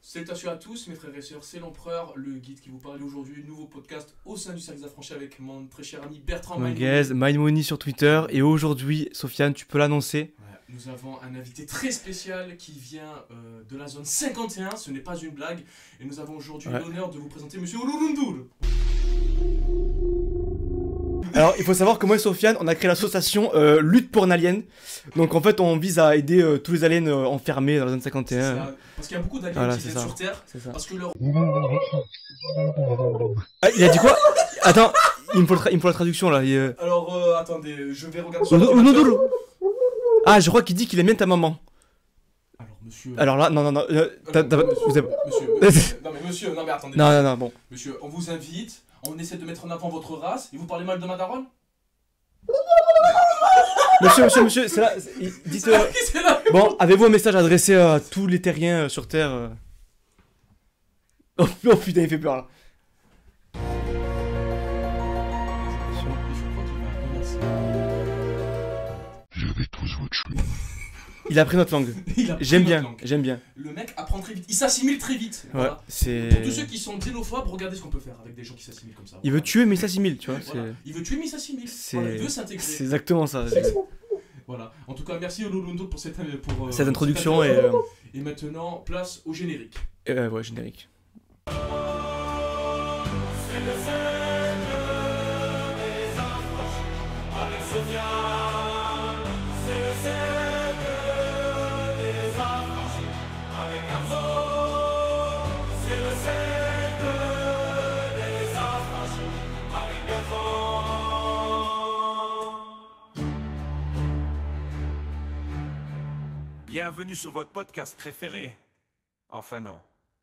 Salutations à tous mes frères et sœurs, c'est l'Empereur, le guide qui vous parle aujourd'hui, nouveau podcast au sein du Cercle des Affranchis avec mon très cher ami Bertrand Guys, MindMoney sur Twitter, et aujourd'hui, Sofiane, tu peux l'annoncer. Nous avons un invité très spécial qui vient de la zone 51, ce n'est pas une blague, et nous avons aujourd'hui l'honneur de vous présenter Monsieur Olulundoul. Alors, il faut savoir que moi et Sofiane, on a créé l'association Lutte pour un alien. Donc en fait, on vise à aider tous les aliens enfermés dans la zone 51. Parce qu'il y a beaucoup d'aliens qui viennent sur Terre, parce que leur... Ah, il a dit quoi? Attends, il me faut la traduction là. Alors, attendez, je vais regarder sur le... Ah, je crois qu'il dit qu'il aime bien ta maman. Alors, monsieur... Alors là, non. Monsieur, non mais monsieur, non mais attendez. Non, bon. Monsieur, on vous invite, on essaie de mettre en avant votre race, et vous parlez mal de ma daronne? Monsieur, c'est là. Dites. Bon, avez-vous un message adressé à tous les terriens sur Terre Oh putain, il fait peur là. Je vais tous vous tuer. Il a appris notre langue. J'aime bien. Le mec apprend très vite, il s'assimile très vite. Ouais, voilà. c'est... Pour tous ceux qui sont xénophobes, regardez ce qu'on peut faire avec des gens qui s'assimilent comme ça. Il veut tuer mais il s'assimile, tu vois. Voilà. Il veut tuer mais il s'assimile. Voilà, il veut s'intégrer. C'est exactement ça. Voilà. En tout cas, merci Olulundo pour cette introduction et maintenant, place au générique. Ouais, générique. Bienvenue sur votre podcast préféré. Enfin non.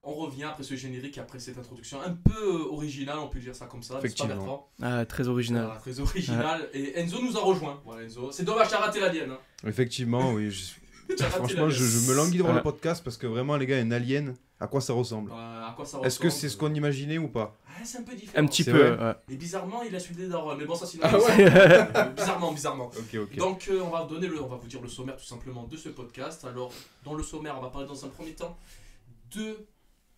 On revient après ce générique et après cette introduction un peu originale, on peut dire ça comme ça. Effectivement. Ah, très original. Voilà, très original. Et Enzo nous a rejoint. Voilà, Enzo. C'est dommage, t'as raté la dienne. Hein. Effectivement, oui. Franchement, je me languis devant le podcast parce que vraiment, les gars, un alien, à quoi ça ressemble? Est-ce que c'est ce qu'on imaginait ou pas? C'est un peu différent. Un petit peu. Et bizarrement, il a suivi des darons. Mais bon, ça c'est bizarrement. Ok. Donc, on va vous dire le sommaire tout simplement de ce podcast. Alors, dans le sommaire, on va parler dans un premier temps de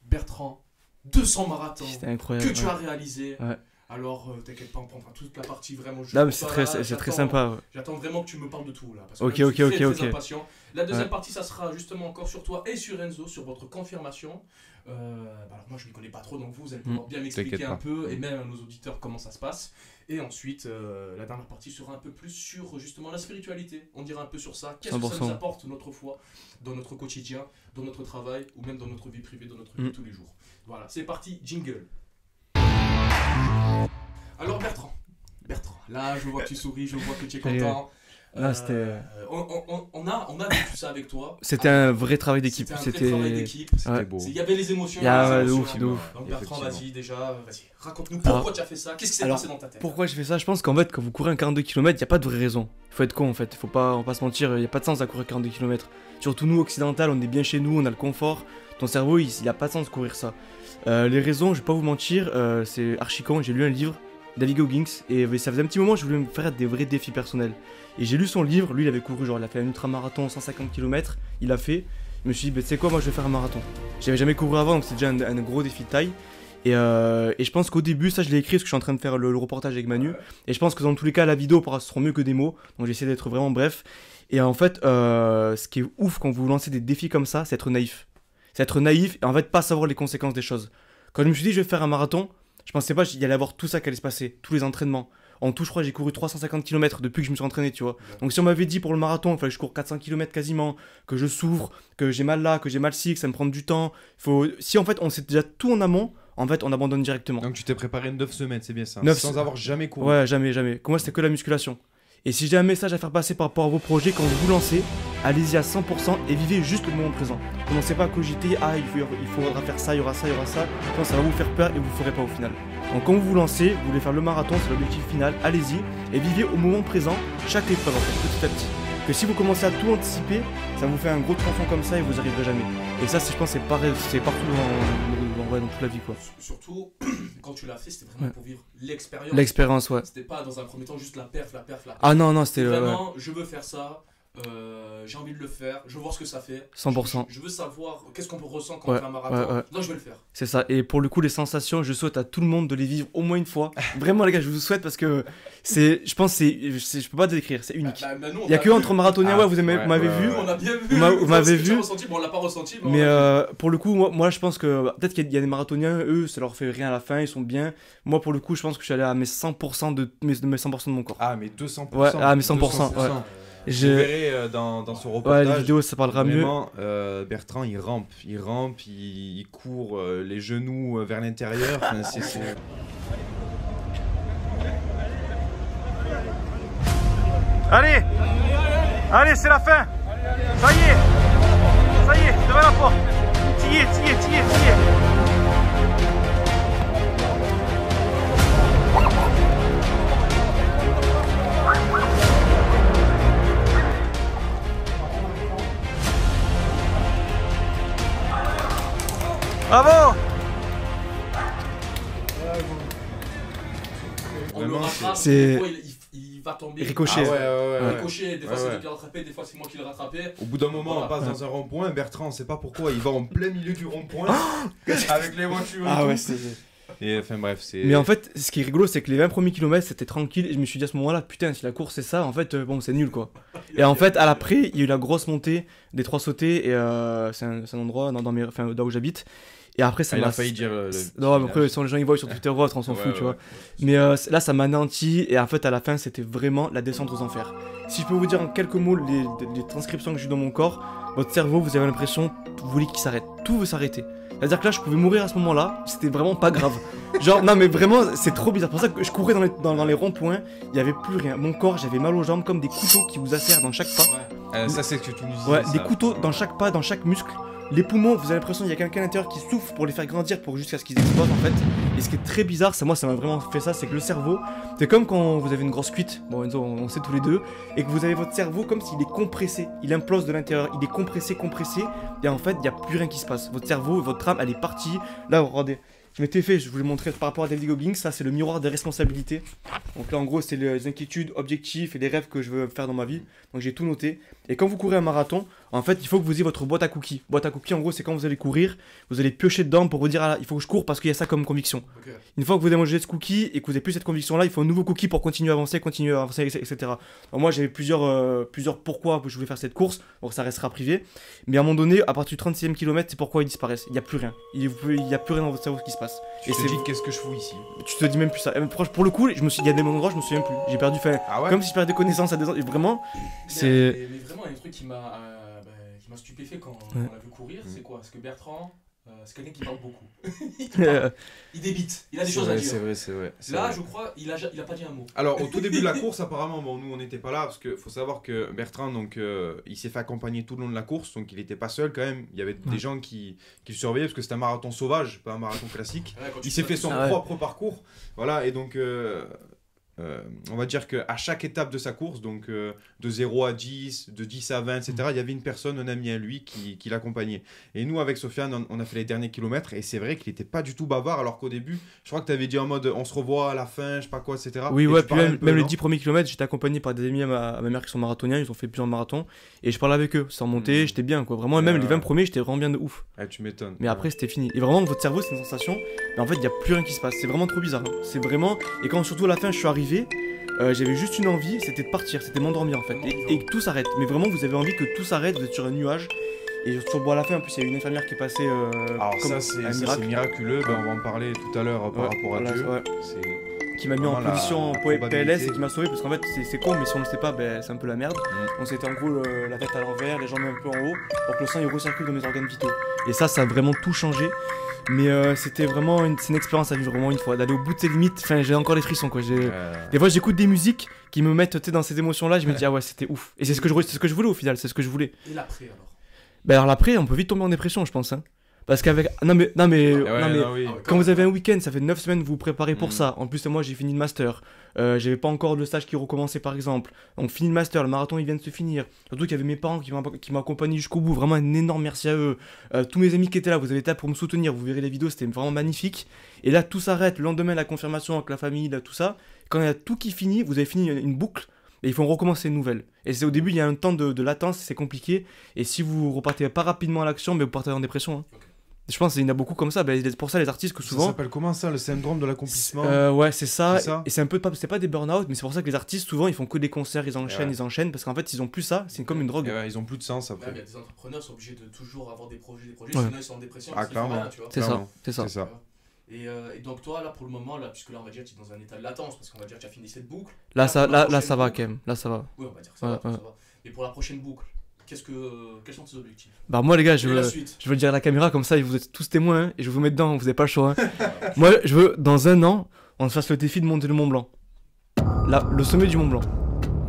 Bertrand, 200 marathons que tu as réalisé. Ouais. Alors, t'inquiète pas, on prendra toute la partie vraiment. Non, mais c'est très sympa. Ouais. J'attends vraiment que tu me parles de tout là. Parce que je suis ok. impatient. La deuxième partie, ça sera justement encore sur toi et sur Enzo, sur votre confirmation. Alors, moi, je ne connais pas trop, donc vous allez pouvoir bien m'expliquer un peu, et même à nos auditeurs, comment ça se passe. Et ensuite, la dernière partie sera un peu plus sur justement la spiritualité. On dira un peu sur ça. Qu'est-ce que ça nous apporte, notre foi, dans notre quotidien, dans notre travail, ou même dans notre vie privée, dans notre vie de tous les jours. Voilà, c'est parti, jingle. Alors Bertrand, là je vois que tu souris, je vois que tu es content. Là, c'était... on a vécu ça avec toi. C'était un vrai travail d'équipe. C'était beau. Il y avait les émotions. De ouf. Donc Bertrand, vas-y, raconte-nous pourquoi tu as fait ça. Qu'est-ce qui s'est passé dans ta tête? Pourquoi je fais ça? Je pense qu'en fait, quand vous courez un 42 km, il n'y a pas de vraie raison. Il faut être con en fait, on va pas se mentir, il n'y a pas de sens à courir 42 km. Surtout nous, occidentales, on est bien chez nous, on a le confort. Ton cerveau, il n'a pas de sens de courir ça. Les raisons, je vais pas vous mentir, c'est archi con. J'ai lu un livre David Goggins et ça faisait un petit moment que je voulais me faire des vrais défis personnels. Et j'ai lu son livre, lui il avait couru, il a fait un ultramarathon 150 km, il a fait. Je me suis dit, tu sais quoi, moi je vais faire un marathon. J'avais jamais couru avant, donc c'est déjà un gros défi de taille. Et je pense qu'au début, ça je l'ai écrit parce que je suis en train de faire le reportage avec Manu. Et je pense que dans tous les cas, la vidéo sera mieux que des mots. Donc j'ai essayé d'être vraiment bref. Et en fait, ce qui est ouf quand vous lancez des défis comme ça, c'est être naïf. C'est être naïf et en fait pas savoir les conséquences des choses. Quand je me suis dit je vais faire un marathon, je pensais pas qu'il y allait avoir tout ça qui allait se passer, tous les entraînements. En tout, je crois, j'ai couru 350 km depuis que je me suis entraîné, tu vois. Donc si on m'avait dit pour le marathon, il fallait que je cours 400 km quasiment, que je souffre, que j'ai mal là, que j'ai mal ci, que ça me prend du temps. Si en fait on sait déjà tout en amont, en fait on abandonne directement. Donc tu t'es préparé 9 semaines, c'est bien ça? Sans avoir jamais couru? Ouais, jamais. Pour moi c'était que la musculation. Et si j'ai un message à faire passer par rapport à vos projets, quand vous vous lancez, allez-y à 100% et vivez juste le moment présent. Commencez pas à cogiter, il faudra faire ça, il y aura ça. Non, ça va vous faire peur et vous ne ferez pas au final. Donc quand vous vous lancez, vous voulez faire le marathon, c'est l'objectif final, allez-y et vivez au moment présent chaque épreuve en fait, petit à petit. Que si vous commencez à tout anticiper, ça vous fait un gros tronçon comme ça et vous n'y arriverez jamais. Et ça, je pense, c'est pareil, c'est partout dans toute la vie, quoi. Surtout, quand tu l'as fait, c'était vraiment pour vivre l'expérience. L'expérience, ouais. C'était pas dans un premier temps juste la perf. Ah non, c'était vraiment, je veux faire ça. j'ai envie de le faire, je veux voir ce que ça fait. 100%. Je veux savoir qu'est-ce qu'on ressent quand on fait un marathon. Non, je vais le faire. C'est ça. Et pour le coup, les sensations, je souhaite à tout le monde de les vivre au moins une fois. Vraiment, les gars, je vous souhaite parce que je pense que je peux pas décrire, c'est unique. Il y a que entre marathoniens, vous m'avez vu. On a bien vu. Vous m'avez vu. On l'a pas ressenti. Mais pour le coup, moi, je pense que peut-être qu'il y a des marathoniens, eux, ça leur fait rien à la fin, ils sont bien. Moi, pour le coup, je pense que je suis allé à mes 100% de mes 100% de mon corps. Ah, mais 200%. Ouais, à mes 100%. Ouais. Je verrai dans son reportage. Ouais, les vidéos, ça parlera vraiment, mieux. Bertrand, il rampe, il court les genoux vers l'intérieur. Enfin, Allez, c'est la fin. Ça y est, devant la porte. Tillez. Bravo! On le rattrape, il va tomber. Ricochet. Ricochet, des fois c'est lui qui l'a rattrapé, des fois c'est moi qui l'ai rattrapé. Au bout d'un moment, on passe dans un rond-point. Bertrand, on sait pas pourquoi, il va en plein milieu du rond-point avec les voitures. Ah ouais, c'est. Et enfin bref, c'est. Mais en fait, ce qui est rigolo, c'est que les 20 premiers kilomètres c'était tranquille. Et je me suis dit à ce moment-là, putain, si la course c'est ça, en fait, bon, c'est nul quoi. Et en fait, à l'après, il y a eu la grosse montée des 3 sautés. Et c'est un endroit là où j'habite. Et après, ça il a failli dire. Non, mais après, les gens ils voient sur Twitter, on s'en fout, tu vois. Mais là, ça m'a anéanti. Et en fait, à la fin, c'était vraiment la descente aux enfers. Si je peux vous dire en quelques mots les transcriptions que j'ai dans mon corps, votre cerveau, vous avez l'impression, vous voulez qu'il s'arrête. Tout veut s'arrêter. C'est-à-dire que là, je pouvais mourir à ce moment-là, c'était vraiment pas grave. Genre, non, mais vraiment, c'est trop bizarre. C'est pour ça que je courais dans les ronds-points, il y avait plus rien. Mon corps, j'avais mal aux jambes comme des couteaux qui vous acèrent dans chaque pas. Ça, c'est ce que tu nous disais. Ouais, des couteaux dans chaque pas, dans chaque muscle. Les poumons, vous avez l'impression qu'il y a quelqu'un à l'intérieur qui souffle pour les faire grandir jusqu'à ce qu'ils explosent en fait. Et ce qui est très bizarre, ça m'a vraiment fait ça, c'est que le cerveau, c'est comme quand vous avez une grosse cuite, bon Enzo, on sait tous les deux, et que vous avez votre cerveau comme s'il est compressé, il implose de l'intérieur, il est compressé, et en fait, il n'y a plus rien qui se passe. Votre cerveau, votre âme, elle est partie. Là, regardez. Je m'étais fait, je vous l'ai montré par rapport à David Goggins, ça c'est le miroir des responsabilités. Donc là en gros c'est les inquiétudes, objectifs et les rêves que je veux faire dans ma vie. Donc j'ai tout noté. Et quand vous courez un marathon, en fait il faut que vous ayez votre boîte à cookies. Boîte à cookies en gros c'est quand vous allez courir, vous allez piocher dedans pour vous dire ah, il faut que je cours parce qu'il y a ça comme conviction. Okay. Une fois que vous avez mangé ce cookie et que vous n'avez plus cette conviction là, il faut un nouveau cookie pour continuer à avancer, etc. Donc moi j'avais plusieurs pourquoi je voulais faire cette course, donc ça restera privé. Mais à un moment donné, à partir du 36e kilomètre, c'est pourquoi ils disparaissent. Il n'y a plus rien. Il n'y a plus rien dans votre cerveau qui se passe. Tu te dis qu'est-ce que je fous ici? Tu te dis même plus ça. Pour le coup, il y a des endroits je me souviens plus. J'ai perdu comme si je perdais connaissance à des endroits. Vraiment, c'est. Mais vraiment, un truc qui m'a stupéfait quand on l'a vu courir, c'est quoi? Parce que Bertrand, c'est quelqu'un qui parle beaucoup. Il débite, il a des choses à dire. C'est vrai. Là, je crois, il a pas dit un mot. Alors, au tout début de la course, apparemment, bon, nous on n'était pas là parce qu'il faut savoir que Bertrand, donc, il s'est fait accompagner tout le long de la course, donc il n'était pas seul quand même. Il y avait des gens qui le surveillaient parce que c'était un marathon sauvage, pas un marathon classique. Il s'est fait son propre parcours, voilà, et donc. On va dire qu'à chaque étape de sa course, donc de 0 à 10, de 10 à 20, etc., il y avait une personne, un ami à lui qui l'accompagnait. Et nous, avec Sofiane, on a fait les derniers kilomètres et c'est vrai qu'il n'était pas du tout bavard, alors qu'au début, je crois que tu avais dit en mode on se revoit à la fin, je sais pas quoi, etc. Oui, ouais, puis même les 10 premiers kilomètres, j'étais accompagné par des amis à ma mère qui sont marathoniens, ils ont fait plusieurs marathons et je parlais avec eux, sans monter, j'étais bien quoi. Vraiment, même les 20 premiers, j'étais vraiment bien de ouf. Tu m'étonnes. Mais après, c'était fini. Et vraiment, votre cerveau, c'est une sensation, mais en fait, il n'y a plus rien qui se passe. C'est vraiment trop bizarre. Hein. C'est vraiment. Et quand surtout à la fin, je suis arrivé. J'avais juste une envie, c'était de partir, c'était de m'endormir en fait, et que tout s'arrête. Mais vraiment, vous avez envie que tout s'arrête, vous êtes sur un nuage. Et sur à la fin, en plus, il y a une infirmière qui est passée. Alors ça, c'est miraculeux. On va en parler tout à l'heure par rapport à Dieu. Qui m'a mis en position PLS et qui m'a sauvé parce qu'en fait, c'est con, mais si on le sait pas, c'est un peu la merde. On s'était en gros la tête à l'envers, les jambes un peu en haut, pour que le sang il recircule dans mes organes vitaux. Et ça a vraiment tout changé. Mais c'était vraiment une expérience à vivre vraiment une fois, d'aller au bout de ses limites. Enfin, j'ai encore les frissons quoi. Des fois, j'écoute des musiques qui me mettent dans ces émotions-là. Je me dis ah ouais, c'était ouf. Et c'est ce que je voulais au final, c'est ce que je voulais. Et l'après alors? Alors l'après, on peut vite tomber en dépression, je pense. Hein. Parce qu'avec. Non mais quand vous avez un week-end, ça fait 9 semaines que vous vous préparez pour ça. En plus, moi j'ai fini le master. J'avais pas encore le stage qui recommençait par exemple. Donc fini le master, le marathon il vient de se finir. Surtout qu'il y avait mes parents qui m'ont accompagné jusqu'au bout. Vraiment un énorme merci à eux. Tous mes amis qui étaient là, vous avez été là pour me soutenir. Vous verrez les vidéos, c'était vraiment magnifique. Et là tout s'arrête. Le lendemain, la confirmation avec la famille, là, tout ça. Quand il y a tout qui finit, vous avez fini une boucle. et il faut en recommencer une nouvelle. Et c'est au début, il y a un temps de latence, c'est compliqué. Et si vous repartez pas rapidement à l'action, mais vous partez en dépression. Hein. Ok. Je pense qu'il y en a beaucoup comme ça. C'est pour ça, les artistes que Ça souvent. s'appelle comment ça, le syndrome de l'accomplissement? Ouais, c'est ça. C'est ça. Et c'est un peu c'est pas des burn-out, mais c'est pour ça que les artistes, souvent, ils font que des concerts, ils enchaînent, parce qu'en fait, ils ont plus ça. C'est comme une drogue. Et ouais, ils ont plus de sens Même, après. il y a des entrepreneurs qui sont obligés de toujours avoir des projets, Ouais. sinon ils sont en dépression. Ah, parce qu'ils font clairement. rien, tu vois. C'est ça, Clairement. c'est ça. C'est ça. Et donc toi là pour le moment là, puisque là on va dire que tu es dans un état de latence parce qu'on va dire que tu as fini cette boucle. Là, pour la ça prochaine va boucle- quand même. Là, ça va. Oui on va dire que ça, Ouais, va, ouais. ça va. Mais pour la prochaine boucle, quels sont tes objectifs? Bah, moi, les gars, Et la suite. je veux le dire à la caméra, comme ça, vous êtes tous témoins, hein, et je vais vous mettre dedans, vous n'avez pas le choix. Hein. Moi, je veux, dans 1 an, on fasse le défi de monter le Mont Blanc. Là, le sommet du Mont Blanc.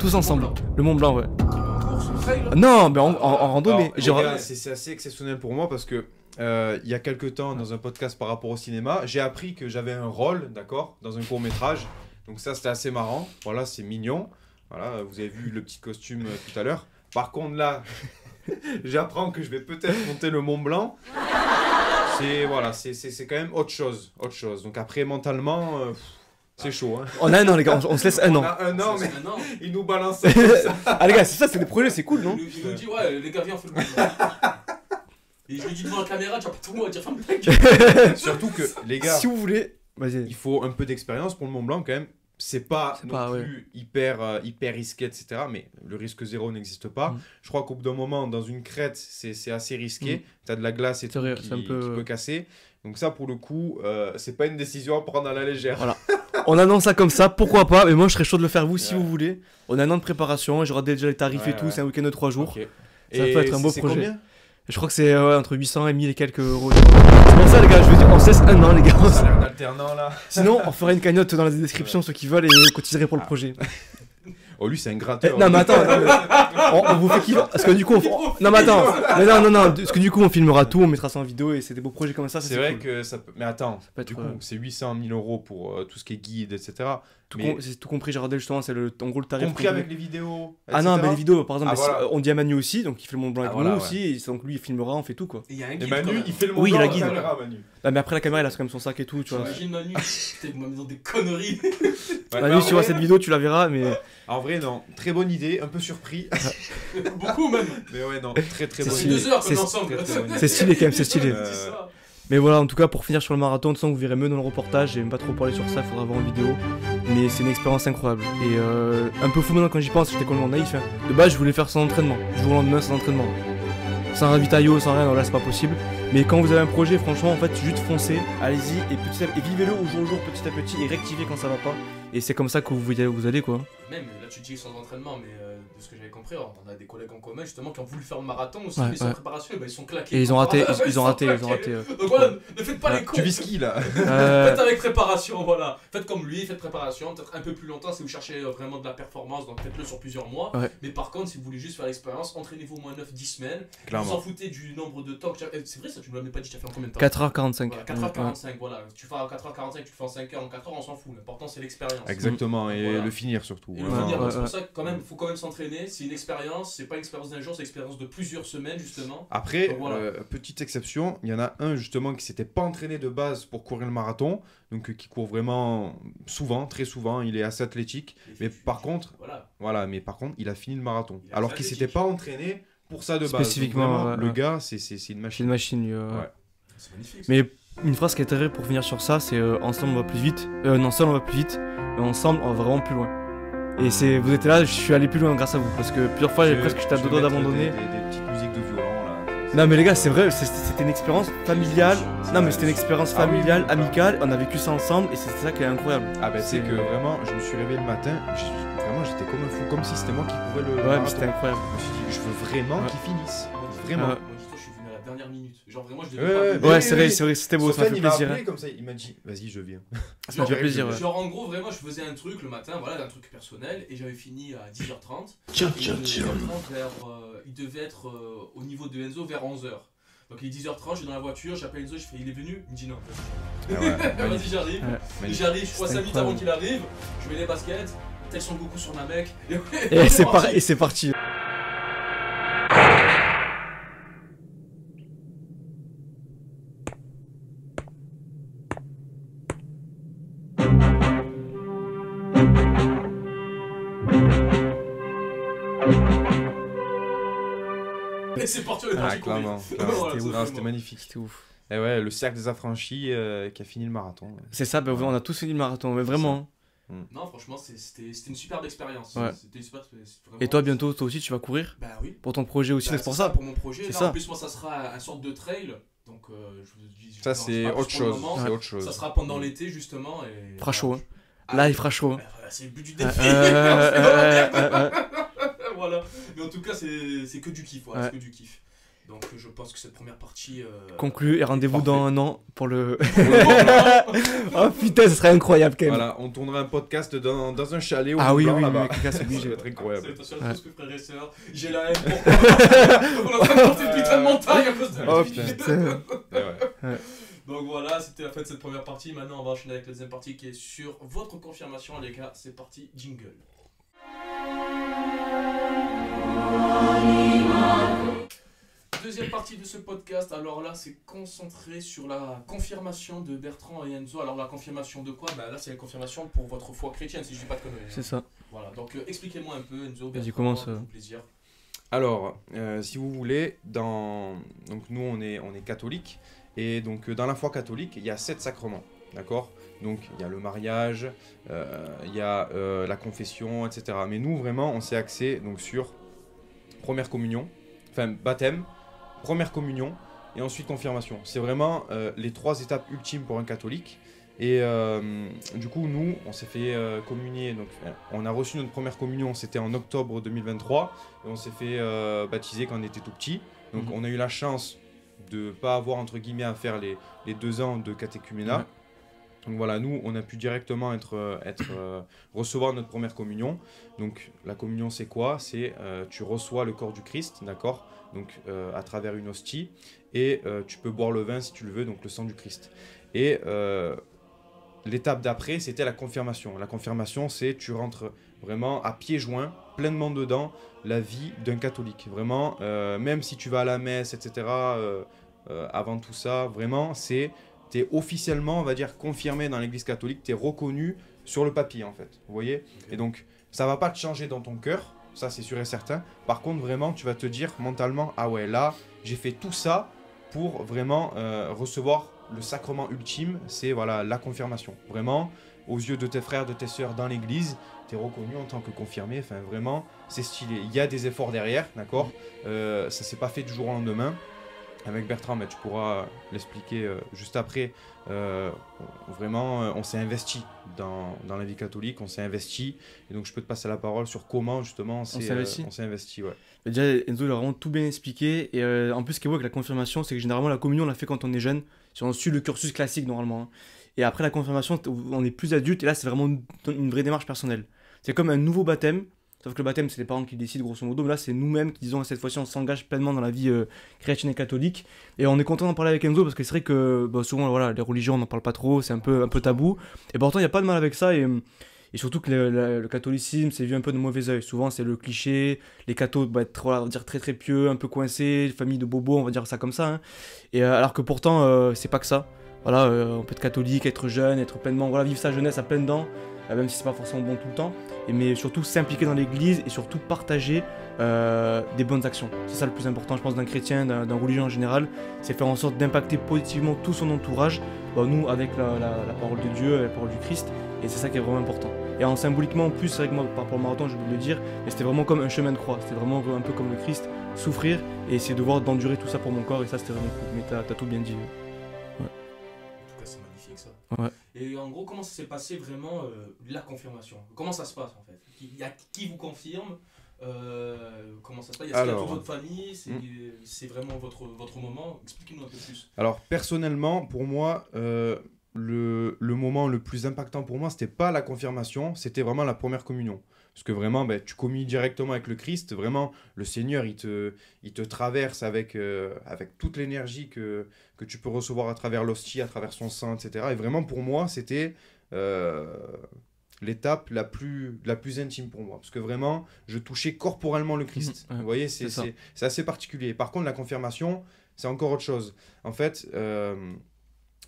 Tous ensemble. Blanc. Le Mont Blanc, ouais. En course, en trail, là Non, mais en rando, Alors, mais les genre. gars, c'est assez exceptionnel pour moi parce que il y a quelques temps, dans un podcast par rapport au cinéma, j'ai appris que j'avais un rôle, d'accord, dans un court-métrage. Donc ça, c'était assez marrant. Voilà, c'est mignon. Voilà, vous avez vu le petit costume tout à l'heure. Par contre, là, j'apprends que je vais peut-être monter le Mont Blanc. C'est quand même autre chose. Donc après, mentalement, c'est chaud. Hein. On a 1 an, les gars, on se laisse 1 On an. a un an, mais C'est un an. il nous balance ça comme ça. Ah, les gars, c'est ça, c'est des projets, c'est cool, non? Il nous dit ouais les gars viens on fait le boulot. Et je lui dis devant la caméra, tu vas pas tout le monde dire ferme ta gueule. Surtout que, les gars, Si vous voulez, vas-y. il faut un peu d'expérience pour le Mont Blanc quand même. C'est pas C'est non pas, plus hyper risqué, etc. Mais le risque zéro n'existe pas. Mm. Je crois qu'au bout d'un moment, dans une crête, c'est assez risqué. T'as de la glace et C'est tout vrai, qui, c'est un peu- qui peut casser. Donc ça, pour le coup, c'est pas une décision à prendre à la légère. Voilà. On annonce ça comme ça, pourquoi pas, mais moi je serais chaud de le faire vous si vous voulez. On a 1 an de préparation, j'aurai déjà les tarifs et Ouais, tout, ouais. c'est un week-end de 3 jours. Ok. Ça Et peut être un beau c'est projet. combien Je crois que c'est entre 800 et 1000 et quelques euros. C'est pour ça les gars, je veux dire, on cesse 1 an les gars. Ça a l'air d'alternant là. Sinon, on fera une cagnotte dans la description, ceux qui veulent, et vous cotiserez pour le projet. Oh, lui, c'est un gratteur. Non mais attends, non, mais on vous fait kiffer, parce que du coup, non mais attends, non, parce que du coup on filmera tout, on mettra ça en vidéo, et c'est des beaux projets comme ça, C'est vrai cool. que ça peut. Mais attends, peut être, du coup, c'est 800 000 euros pour tout ce qui est guide, etc. Mais C'est tout compris, Gérardel, justement, c'est en gros le tarif. compris complet. avec les vidéos. Ah non, etc. mais les vidéos, par exemple, Ah, voilà. on dit à Manu aussi, donc il fait le Mont Blanc avec Ah, voilà, nous ouais. aussi, et donc lui il filmera, on fait tout quoi. Et il y a un Et guide. quand Manu, même. il fait le Mont Oui, il Blanc a en guide. caméra, Manu. Ah, mais après la caméra, il a quand même son sac et tout, tu vois. J'imagine Manu, putain, vous m'avez dans des conneries. Ouais, Manu, mais si tu vois cette vidéo, tu la verras, mais en vrai, non. Très bonne idée, un peu surpris. Beaucoup même. Mais ouais, non. Très C'est bonne C'est idée. 2 heures qu'on est c'est- ensemble. Très, très bonne idée. c'est stylé quand même, c'est stylé. Euh, C'est ça. Mais voilà, en tout cas, pour finir sur le marathon, de toute façon, vous verrez mieux dans le reportage, j'aime pas trop parler sur ça, il faudra voir en vidéo. Mais c'est une expérience incroyable. Et un peu fou maintenant quand j'y pense, j'étais complètement naïf. Hein. De base, je voulais faire sans entraînement, du jour au lendemain sans entraînement. Sans ravitaillot, sans rien, non, là c'est pas possible. Mais quand vous avez un projet, franchement, en fait, juste foncez, allez-y, et vivez-le au jour petit à petit, et rectifiez quand ça va pas. Et c'est comme ça que vous allez quoi. Même là tu dis sans entraînement, mais de ce que j'avais compris, on a des collègues en commun justement qui ont voulu faire le marathon aussi, Ouais, mais sans ouais. préparation, ils sont claqués. Et ils ont raté, Ah, ils ont sont raté. claqués. Donc voilà, ne faites pas Ouais. les cons. Tu vis ski là. Faites avec préparation, voilà. Faites comme lui, faites préparation, peut-être un peu plus longtemps si vous cherchez vraiment de la performance, donc faites-le sur plusieurs mois. Ouais. Mais par contre, si vous voulez juste faire l'expérience, entraînez-vous au moins 9-10 semaines. Vous Clairement. en foutez du nombre de temps que tu as. C'est vrai, ça, tu me l'avais pas dit, tu as fait en combien de temps 4h45. Voilà, 4h45, voilà. Tu fais en 4h45, tu le fais en 5h, en 4h, on s'en fout. L'important, c'est l'expérience. Exactement, et Voilà. le finir surtout. Et le Vraiment. finir, donc ouais, c'est pour ouais. ça que quand même, faut quand même s'entraîner. C'est une expérience, c'est pas une expérience d'un jour, c'est une expérience de plusieurs semaines justement. Après, Donc voilà. petite exception, il y en a un justement qui s'était pas entraîné de base pour courir le marathon, donc qui court vraiment souvent, très souvent, il est assez athlétique. Mais par contre, Voilà. mais par contre, il a fini le marathon. Il est Alors assez qu'il s'était athlétique. pas entraîné pour ça de base. Spécifiquement, Donc vraiment, ouais, le ouais. gars, c'est une C'est machine. une machine, lui. Ouais. C'est magnifique. Mais une phrase qui est terrible pour finir sur ça, c'est ensemble on va plus vite. Non, seul on va plus vite, mais ensemble on va vraiment plus loin. Et c'est, vous étiez là, je suis allé plus loin grâce à vous, parce que plusieurs fois j'ai presque j'étais à Je deux vais doigts mettre d'abandonner. Des petites musiques de violon là. Non mais les gars, c'est vrai, c'était une expérience familiale. Non mais c'était une expérience Ah oui, familiale, oui. amicale. On a vécu ça ensemble et c'est ça qui est incroyable. Ah ben c'est C'est- que vraiment, je me suis réveillé le matin, vraiment j'étais comme un fou, comme si c'était moi qui courais le Ouais, marathon. mais c'était incroyable. Je me suis dit, je veux vraiment Ouais. qu'il finisse. Moi, dis-toi, Vraiment. moi, dis-toi, je suis venu à la dernière minute. Genre vraiment, je devais Ouais, pas ouais, venir. Ouais, oui, c'est vrai, oui. c'était beau, ça m'a Sofiane, fait il m'a plaisir. appelé comme ça, il m'a dit, vas-y, je viens. Ça m'a fait plaisir. Ouais. Genre en gros, vraiment, je faisais un truc le matin, voilà, un truc personnel, et j'avais fini à 10h30. Tiens, Et tiens, de tiens. 10h30 il devait être au niveau de Enzo vers 11h. Donc il est 10h30, je suis dans la voiture, j'appelle Enzo, je fais il est venu, il me dit non. Ah ouais, Vas-y, magnifique. j'arrive. Ouais. Et j'arrive, je crois C'était 5 minutes avant incroyable. qu'il arrive, je mets les baskets, tel son Goku sur ma mec. Et c'est parti. Et c'est parti, on est Ah, parti courir. clairement. Voilà, C'était tout ouf. C'était simplement. magnifique. C'était ouf. Et ouais, le cercle des affranchis qui a fini le marathon. C'est ça, ben, on a tous fini le marathon, mais vraiment. Non, franchement, c'était une superbe expérience. Ouais. C'était une super, c'est vraiment- Et toi, bientôt, toi aussi, tu vas courir Bah oui. pour ton projet aussi, Bah, c'est pour ça ça. pour mon projet. C'est Là, ça. en plus, moi, ça sera une sorte de trail. Donc, je vous dis. Ça, non, c'est pas autre plus pour le chose. moment. C'est autre chose. Ça sera pendant l'été, justement. Et Il fera chaud. voilà, Là, il fera chaud. Bah, voilà, c'est le but du défi. Euh, Voilà. Mais en tout cas, c'est que du kiff. Voilà, Ouais. c'est que du kiff. Donc, je pense que cette première partie. Conclu et rendez-vous Parfait. dans un an pour le. Voilà. Oh putain, ce serait incroyable quand même. Voilà, on tournera un podcast dans un chalet au Ah oui, Mont oui, Blanc, oui, là-bas. quelqu'un, c'est Ça obligé. va être incroyable. C'est attention Ouais. à tous que frères et sœurs. J'ai la haine pour on est en train de monter une putain de montagne à cause de la Oh, vie. Putain. Et ouais. Donc voilà, c'était la fin de cette première partie. Maintenant, on va enchaîner avec la deuxième partie qui est sur votre confirmation, les gars. C'est parti, jingle. Deuxième partie de ce podcast. Alors là, c'est concentré sur la confirmation de Bertrand et Enzo. Alors la confirmation de quoi? Bah là, c'est la confirmation pour votre foi chrétienne, si je dis pas de conneries. C'est ça. Voilà. Donc expliquez-moi un peu, Enzo. Vas-y, Bertrand, commence. faites-vous plaisir. Alors, si vous voulez, donc nous on est catholique et donc dans la foi catholique il y a 7 sacrements, d'accord? Donc il y a le mariage, il y a la confession, etc. Mais nous vraiment on s'est axé donc sur première communion, enfin baptême, première communion et ensuite confirmation. C'est vraiment les 3 étapes ultimes pour un catholique. Et du coup, nous, on s'est fait communier. Donc, on a reçu notre première communion, c'était en octobre 2023. Et on s'est fait baptiser quand on était tout petit. Donc, on a eu la chance de ne pas avoir, entre guillemets, à faire les 2 ans de catéchuménat. Ouais. Donc voilà, nous, on a pu directement recevoir notre première communion. Donc, la communion, c'est quoi? C'est tu reçois le corps du Christ, d'accord? Donc, à travers une hostie. Et tu peux boire le vin si tu le veux, donc le sang du Christ. Et l'étape d'après, c'était la confirmation. La confirmation, c'est tu rentres vraiment à pieds joints, pleinement dedans, la vie d'un catholique. Vraiment, même si tu vas à la messe, etc., avant tout ça, vraiment, tu es officiellement, on va dire, confirmé dans l'église catholique, tu es reconnu sur le papier, en fait. Vous voyez? Et donc, ça va pas te changer dans ton cœur, ça c'est sûr et certain. Par contre, vraiment, tu vas te dire mentalement, ah ouais, là, j'ai fait tout ça pour vraiment recevoir le sacrement ultime, c'est voilà, la confirmation. Vraiment, aux yeux de tes frères, de tes sœurs dans l'église, tu es reconnu en tant que confirmé. Enfin, vraiment, c'est stylé. Il y a des efforts derrière, d'accord? Ça s'est pas fait du jour au lendemain. Avec Bertrand, mais tu pourras l'expliquer juste après. Vraiment, on s'est investi dans la vie catholique, on s'est investi. Et donc, je peux te passer la parole sur comment, justement, on s'est investi. Ouais. Déjà, Enzo il a vraiment tout bien expliqué. Et en plus, ce qui est beau avec la confirmation, c'est que généralement, la communion, on la fait quand on est jeune. Si on suit le cursus classique, normalement. Hein. Et après la confirmation, on est plus adulte. Et là, c'est vraiment une vraie démarche personnelle. C'est comme un nouveau baptême. Sauf que le baptême, c'est les parents qui décident, grosso modo. Mais là, c'est nous-mêmes qui disons, cette fois-ci, on s'engage pleinement dans la vie chrétienne et catholique. Et on est content d'en parler avec Enzo parce que c'est vrai que souvent, voilà, les religions, on n'en parle pas trop. C'est un peu tabou. Et pourtant, il n'y a pas de mal avec ça. Et surtout que le catholicisme, c'est vu un peu de mauvais oeil. Souvent, c'est le cliché. Les cathos doivent être, on va dire, très très pieux, un peu coincés, famille de bobos, on va dire ça comme ça. Hein. Et alors que pourtant, c'est pas que ça. Voilà, on peut être catholique, être jeune, être pleinement, voilà, vivre sa jeunesse à pleines dents, même si c'est pas forcément bon tout le temps. Mais surtout s'impliquer dans l'église et surtout partager des bonnes actions. C'est ça le plus important, je pense, d'un chrétien, d'un religieux en général. C'est faire en sorte d'impacter positivement tout son entourage. Nous, avec la parole de Dieu, la parole du Christ. Et c'est ça qui est vraiment important. Et en symboliquement, en plus, c'est vrai que moi, par rapport au marathon, je voulais le dire, mais c'était vraiment comme un chemin de croix. C'était vraiment un peu comme le Christ, souffrir et essayer de voir, d'endurer tout ça pour mon corps. Et ça, c'était vraiment cool. Mais t'as tout bien dit. En tout cas, c'est magnifique ça. Ouais. Et en gros, comment ça s'est passé vraiment la confirmation? Comment ça se passe en fait? Il y a qui vous confirme? Comment ça se passe? Est-ce qu'il y a toute votre famille? C'est vraiment votre moment? Expliquez-nous un peu plus. Alors, personnellement, pour moi, le moment le plus impactant pour moi, c'était pas la confirmation, c'était vraiment la première communion. Parce que vraiment, tu communies directement avec le Christ. Vraiment, le Seigneur, il te traverse avec toute l'énergie que tu peux recevoir à travers l'hostie, à travers son sang, etc. Et vraiment, pour moi, c'était l'étape la plus intime pour moi. Parce que vraiment, je touchais corporellement le Christ. Ouais, vous voyez, c'est assez particulier. Par contre, la confirmation, c'est encore autre chose. En fait,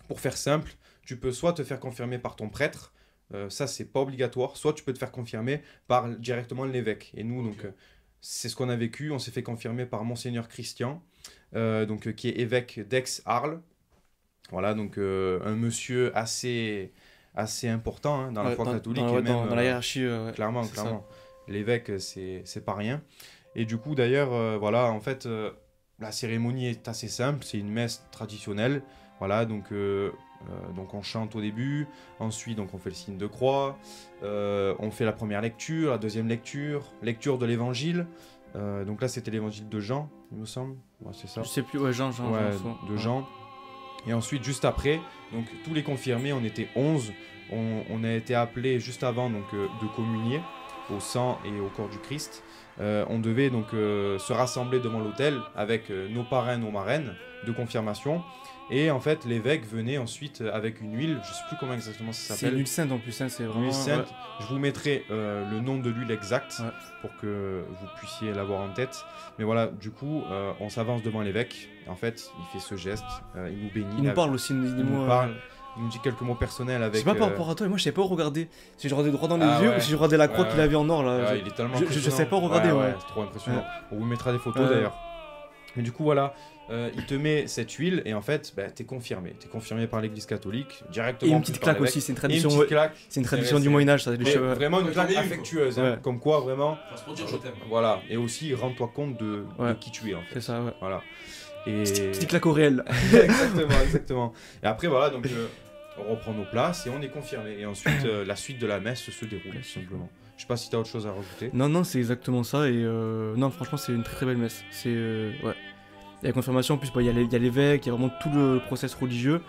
pour faire simple, tu peux soit te faire confirmer par ton prêtre, ça c'est pas obligatoire, soit tu peux te faire confirmer par directement l'évêque. Et nous, donc, c'est ce qu'on a vécu. On s'est fait confirmer par Monseigneur Christian, qui est évêque d'Aix-Arles. Voilà, donc un monsieur assez important hein, dans la foi catholique. Et même, dans la hiérarchie. Clairement. L'évêque, c'est pas rien. Et du coup, d'ailleurs, voilà, en fait, la cérémonie est assez simple. C'est une messe traditionnelle. Voilà, donc on chante au début. Ensuite, donc, on fait le signe de croix. On fait la première lecture, la deuxième lecture de l'évangile. Donc là, c'était l'évangile de Jean, il me semble. Ouais, c'est ça. Je sais plus, Jean. De Jean. Et ensuite, juste après, donc tous les confirmés, on était 11. On a été appelés juste avant donc, de communier au sang et au corps du Christ. On devait donc se rassembler devant l'autel avec nos parrains, nos marraines de confirmation. Et en fait, l'évêque venait ensuite avec une huile, je ne sais plus comment exactement ça s'appelle. C'est une huile sainte en plus, c'est vraiment... Huile sainte. Je vous mettrai le nom de l'huile exact pour que vous puissiez l'avoir en tête. Mais voilà, du coup, on s'avance devant l'évêque. En fait, il fait ce geste, il nous bénit. Il nous parle aussi, il nous parle. Il nous dit quelques mots personnels avec... Je sais pas par rapport à toi, moi je savais pas où regarder. Si je regardais droit dans les yeux ou si je regardais la croix qu'il avait en or là. Il est tellement je sais pas où regarder, c'est trop impressionnant. On vous mettra des photos d'ailleurs. Mais du coup voilà, il te met cette huile et en fait t'es confirmé. T'es confirmé par l'église catholique directement. Et une petite claque aussi, c'est une tradition. C'est une tradition du Moyen-Âge, ça. Vraiment une claque affectueuse, comme quoi vraiment... Pour dire je t'aime. Voilà, et aussi rends-toi compte de qui tu es en fait. C'est ça, Voilà. Et... Petite claque au réel. exactement. Et après voilà, donc on reprend nos places et on est confirmé. Et ensuite la suite de la messe se déroule simplement. Je sais pas si tu as autre chose à rajouter. Non, c'est exactement ça. Et non, franchement, c'est une très très belle messe. C'est ouais. Et la confirmation, en plus, il y a l'évêque, il y a vraiment tout le process religieux.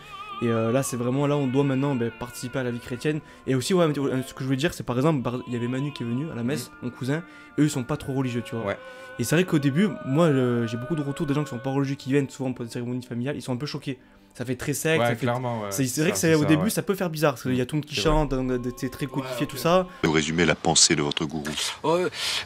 Et là, c'est vraiment là, on doit maintenant participer à la vie chrétienne. Et aussi, ce que je voulais dire, c'est par exemple, il y avait Manu qui est venu à la messe, mon cousin. Eux, ils sont pas trop religieux, tu vois. Ouais. Et c'est vrai qu'au début, moi, j'ai beaucoup de retours des gens qui sont pas religieux, qui viennent souvent pour des cérémonies familiales. Ils sont un peu choqués. Ça fait très sec. Ouais, clairement. Ouais. C'est vrai que au début, ça peut faire bizarre. Parce qu'il y a tout le monde qui chante, c'est très codifié, tout ça. Vous résumez la pensée de votre gourou.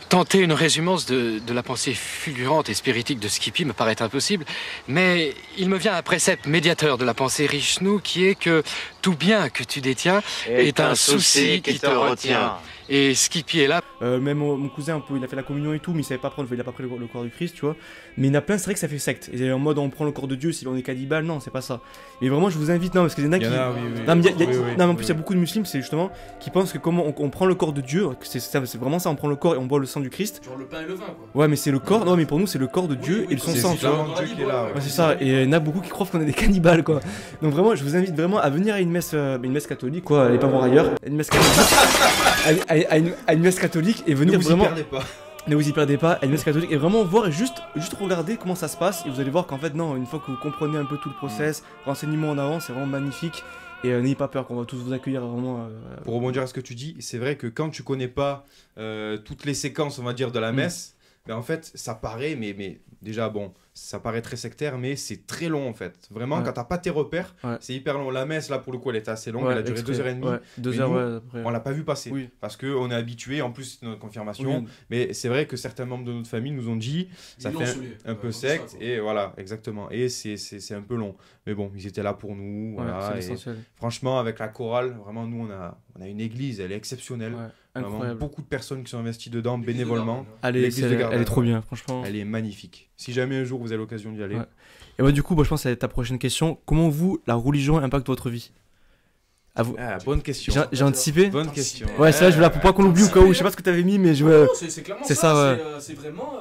Tenter une résumance de la pensée fulgurante et spiritique de Skippy me paraît impossible, mais il me vient un précepte médiateur de la pensée Richnou qui est que tout bien que tu détiens est un souci qui te retient. Et Skippy est là. Même mon cousin, il a fait la communion et tout, mais il savait pas prendre, il a pas pris le corps du Christ, tu vois. Mais il y en a plein, c'est vrai que ça fait secte. Et en mode, on prend le corps de Dieu si on est cannibale, non, c'est pas ça. Mais vraiment, je vous invite, non, parce qu'il y en a qui. Non, mais en plus, il y a beaucoup de musulmans, c'est justement, qui pensent que comment on prend le corps de Dieu, c'est vraiment ça, on prend le corps et on boit le sang du Christ. Genre le pain et le vin, quoi. Ouais, mais c'est le corps, non, mais pour nous, c'est le corps de Dieu et son sang, tu vois. Ouais, c'est ça, et il y en a beaucoup qui croient qu'on est des cannibales, quoi. Donc vraiment, je vous invite vraiment à venir à une messe catholique, quoi, allez pas voir ailleurs. Une messe catholique. à une messe catholique et venir vraiment. Ne vous y perdez pas, à une messe catholique et vraiment voir et juste regarder comment ça se passe et vous allez voir qu'en fait non, une fois que vous comprenez un peu tout le process, renseignements en avant, c'est vraiment magnifique et n'ayez pas peur qu'on va tous vous accueillir vraiment. Pour rebondir à ce que tu dis, c'est vrai que quand tu connais pas toutes les séquences, on va dire, de la messe, en fait ça paraît, mais déjà bon, ça paraît très sectaire, mais c'est très long en fait. Vraiment, quand t'as pas tes repères, c'est hyper long. La messe, là, pour le coup, elle était assez longue, elle a duré 2h30. Ouais, 2 heures, après. On l'a pas vu passer, parce qu'on est habitué, en plus, c'est notre confirmation. Mais c'est vrai que certains membres de notre famille nous ont dit, ça fait un peu secte, et voilà, exactement. Et c'est un peu long. Mais bon, ils étaient là pour nous. Voilà, c'est essentiel. Franchement, avec la chorale, vraiment, nous, on a une église, elle est exceptionnelle. Incroyable. Beaucoup de personnes qui sont investies dedans bénévolement. Elle est trop bien, franchement. Elle est magnifique. Si jamais un jour vous avez l'occasion d'y aller. Et moi, du coup, je pense à ta prochaine question. Comment vous, la religion impacte votre vie? À vous. Bonne question. J'ai anticipé. Bonne question. Ouais, c'est là, je vais pour pas qu'on l'oublie au cas où. Je sais pas ce que t'avais mis, mais je veux. C'est clairement ça. C'est vraiment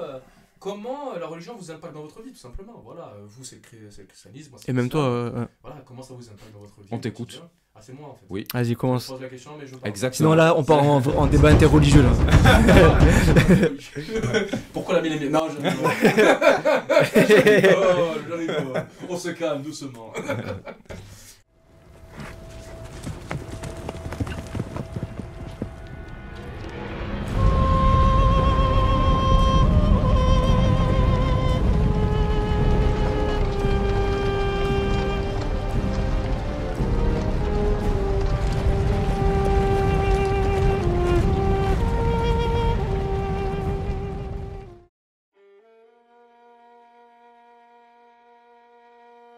comment la religion vous impacte dans votre vie, tout simplement. Voilà, vous, c'est le christianisme. Et même toi. Voilà, comment ça vous impacte dans votre vie? On t'écoute. Ah, c'est moi en fait. Oui. Vas-y, commence. Je pose la question, mais je parle. Exactement. Sinon, là, on part en débat interreligieux là. Pourquoi la millénaire? Non, j'en ai pas. On se calme doucement.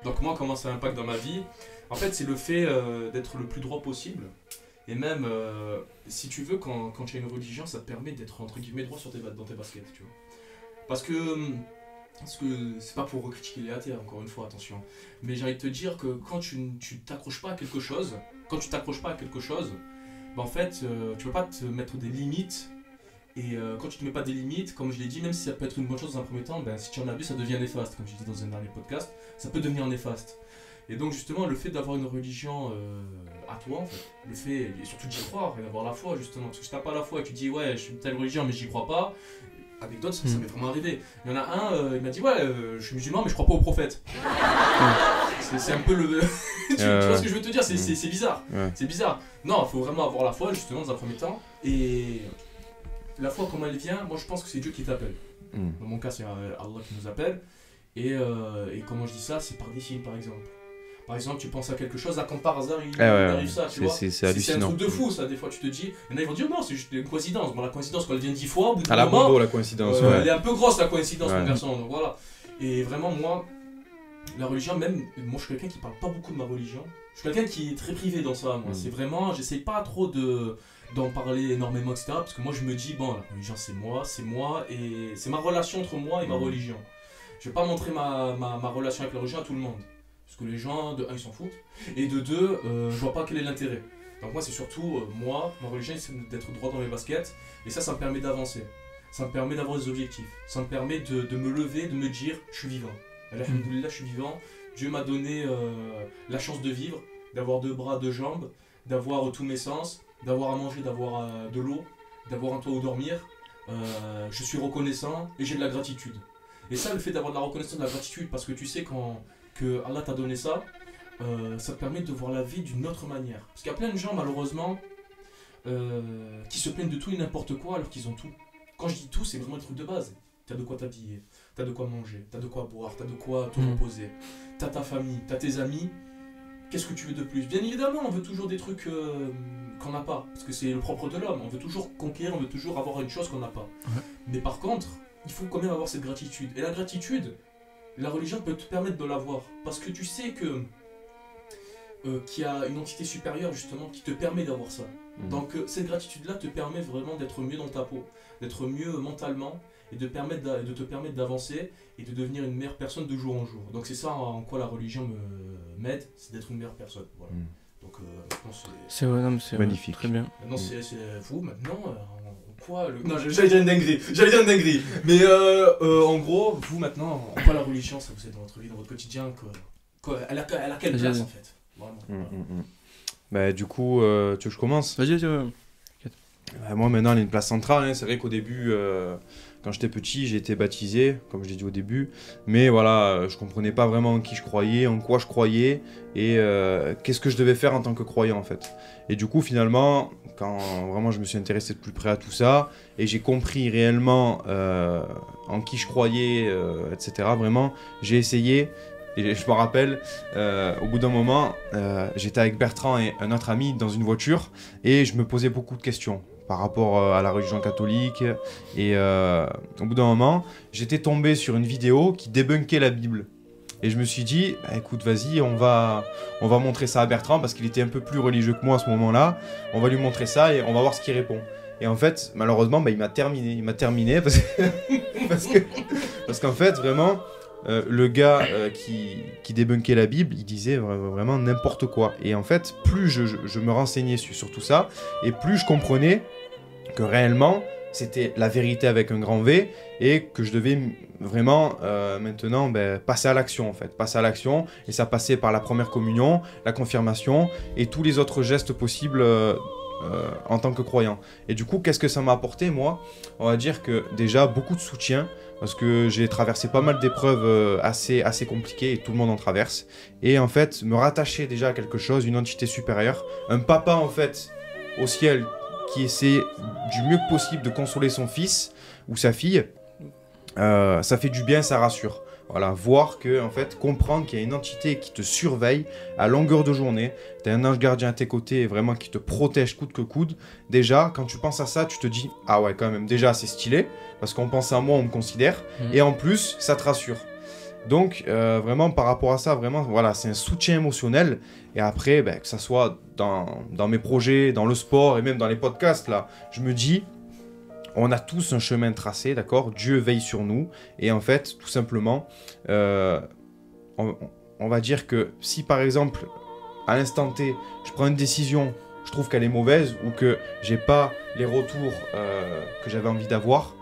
Donc moi, comment ça impacte dans ma vie? En fait, c'est le fait d'être le plus droit possible. Et même, si tu veux, quand tu as une religion, ça te permet d'être entre guillemets droit dans tes baskets, tu vois. Parce que c'est pas pour critiquer les athées, encore une fois, attention. Mais j'ai envie de te dire que quand tu t'accroches pas à quelque chose, bah en fait, tu peux pas te mettre des limites. Et quand tu te mets pas des limites, comme je l'ai dit, même si ça peut être une bonne chose dans un premier temps, ben, si tu en abuses, ça devient néfaste. Comme j'ai dit dans un dernier podcast, ça peut devenir néfaste. Et donc justement, le fait d'avoir une religion à toi, en fait, le fait, et surtout d'y croire et d'avoir la foi, justement. Parce que si t'as pas la foi et que tu dis, ouais, je suis une telle religion, mais j'y crois pas, avec d'autres, ça m'est vraiment arrivé. Il y en a un, il m'a dit, ouais, je suis musulman, mais je crois pas au prophète. C'est un peu le... tu vois ce que je veux te dire, c'est bizarre. Ouais. C'est bizarre. Non, il faut vraiment avoir la foi, justement, dans un premier temps. Et la foi, comment elle vient, moi je pense que c'est Dieu qui t'appelle. Dans mon cas, c'est Allah qui nous appelle. Et comment je dis ça, c'est par des signes, par exemple. Par exemple, tu penses à quelque chose, là, comme par hasard, il arrive ça, tu vois. C'est hallucinant. C'est un truc de fou, ça, des fois, tu te dis. Il y en a, ils vont dire, non, c'est juste une coïncidence. Bon, la coïncidence, quand elle vient 10 fois, au bout d'un moment... Bondo, la coïncidence, elle est un peu grosse, la coïncidence, mon garçon, donc voilà. Et vraiment, moi, la religion, même, moi, je suis quelqu'un qui parle pas beaucoup de ma religion. Je suis quelqu'un qui est très privé dans ça, moi. C'est vraiment, j'essaye pas trop d'en parler énormément, etc. Parce que moi, je me dis, bon, la religion, c'est moi, et c'est ma relation entre moi et ma religion. Je vais pas montrer ma relation avec la religion à tout le monde. Parce que les gens, de un, ils s'en foutent, et de deux, je vois pas quel est l'intérêt. Donc moi, c'est surtout, moi, ma religion, c'est d'être droit dans mes baskets, et ça me permet d'avancer. Ça me permet d'avoir des objectifs. Ça me permet de me lever, de me dire, je suis vivant. Alhamdoulilah, je suis vivant. Dieu m'a donné la chance de vivre, d'avoir 2 bras, 2 jambes, d'avoir tous mes sens, d'avoir à manger, d'avoir de l'eau, d'avoir un toit où dormir. Je suis reconnaissant et j'ai de la gratitude. Et ça, le fait d'avoir de la reconnaissance, de la gratitude, parce que tu sais que Allah t'a donné ça, ça te permet de voir la vie d'une autre manière. Parce qu'il y a plein de gens, malheureusement, qui se plaignent de tout et n'importe quoi alors qu'ils ont tout. Quand je dis tout, c'est vraiment le truc de base. T'as de quoi t'habiller, t'as de quoi manger, t'as de quoi boire, t'as de quoi te reposer, t'as ta famille, t'as tes amis. Qu'est-ce que tu veux de plus? Bien évidemment, on veut toujours des trucs qu'on n'a pas, parce que c'est le propre de l'homme. On veut toujours conquérir, on veut toujours avoir une chose qu'on n'a pas. Mais par contre, il faut quand même avoir cette gratitude. Et la gratitude, la religion peut te permettre de l'avoir, parce que tu sais qu'il y a une entité supérieure justement qui te permet d'avoir ça. Donc cette gratitude-là te permet vraiment d'être mieux dans ta peau, d'être mieux mentalement, et de te permettre d'avancer et de devenir une meilleure personne de jour en jour. Donc c'est ça en quoi la religion m'aide, c'est d'être une meilleure personne. Voilà. Donc maintenant c'est magnifique. Très bien. Maintenant c'est fou, maintenant... Non, j'allais dire une dinguerie. Mais en gros, vous maintenant, en quoi la religion, ça vous aide dans votre vie, dans votre quotidien, elle a quelle place en fait? Vraiment. Bah, du coup, tu veux que je commence? Vas-y. Moi maintenant, elle a une place centrale. Hein. C'est vrai qu'au début, quand j'étais petit, j'ai été baptisé, comme je l'ai dit au début. Mais voilà, je comprenais pas vraiment en qui je croyais, en quoi je croyais et qu'est-ce que je devais faire en tant que croyant en fait. Et du coup, finalement, quand vraiment je me suis intéressé de plus près à tout ça et j'ai compris réellement en qui je croyais, etc. Vraiment, j'ai essayé. Et je me rappelle, au bout d'un moment, j'étais avec Bertrand et un autre ami dans une voiture et je me posais beaucoup de questions par rapport à la religion catholique. Et au bout d'un moment, j'étais tombé sur une vidéo qui débunkait la Bible. Et je me suis dit, bah, écoute, vas-y, on va montrer ça à Bertrand parce qu'il était un peu plus religieux que moi à ce moment-là. On va lui montrer ça et on va voir ce qu'il répond. Et en fait, malheureusement, bah, il m'a terminé parce qu'en fait, vraiment... le gars qui débunkait la Bible, il disait vraiment n'importe quoi. Et en fait, plus je me renseignais sur tout ça, et plus je comprenais que réellement, c'était la vérité avec un grand V, et que je devais vraiment maintenant passer à l'action en fait. Passer à l'action, et ça passait par la première communion, la confirmation, et tous les autres gestes possibles en tant que croyant. Et du coup, qu'est-ce que ça m'a apporté, moi? On va dire que déjà, beaucoup de soutien, parce que j'ai traversé pas mal d'épreuves assez compliquées, et tout le monde en traverse. Et en fait, me rattacher déjà à quelque chose, une entité supérieure, un papa en fait, au ciel, qui essaie du mieux possible de consoler son fils ou sa fille, ça fait du bien, ça rassure. Voilà, voir que, en fait, comprendre qu'il y a une entité qui te surveille à longueur de journée, t'as un ange gardien à tes côtés, vraiment qui te protège coûte que coûte. Déjà, quand tu penses à ça, tu te dis, ah ouais, quand même, déjà, c'est stylé, parce qu'on pense à moi, on me considère, et en plus, ça te rassure. Donc, vraiment, par rapport à ça, vraiment, voilà, c'est un soutien émotionnel. Et après, que ça soit dans mes projets, dans le sport, et même dans les podcasts, là, je me dis, on a tous un chemin tracé, d'accord? Dieu veille sur nous. Et en fait, tout simplement, on va dire que si par exemple, à l'instant T, je prends une décision, je trouve qu'elle est mauvaise ou que j'ai pas les retours que j'avais envie d'avoir,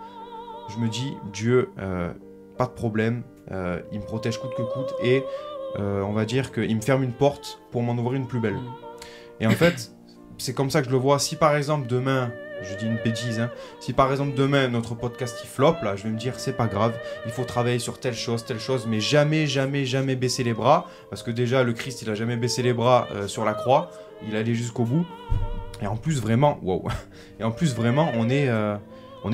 je me dis, Dieu, pas de problème, il me protège coûte que coûte et on va dire qu'il me ferme une porte pour m'en ouvrir une plus belle. Et en fait, c'est comme ça que je le vois. Si par exemple demain, je dis une bêtise, hein, si par exemple demain notre podcast il flop, là, je vais me dire c'est pas grave, il faut travailler sur telle chose, mais jamais, jamais, jamais baisser les bras, parce que déjà le Christ il a jamais baissé les bras sur la croix, il allait jusqu'au bout. Et en plus vraiment, waouh, et en plus vraiment on n'est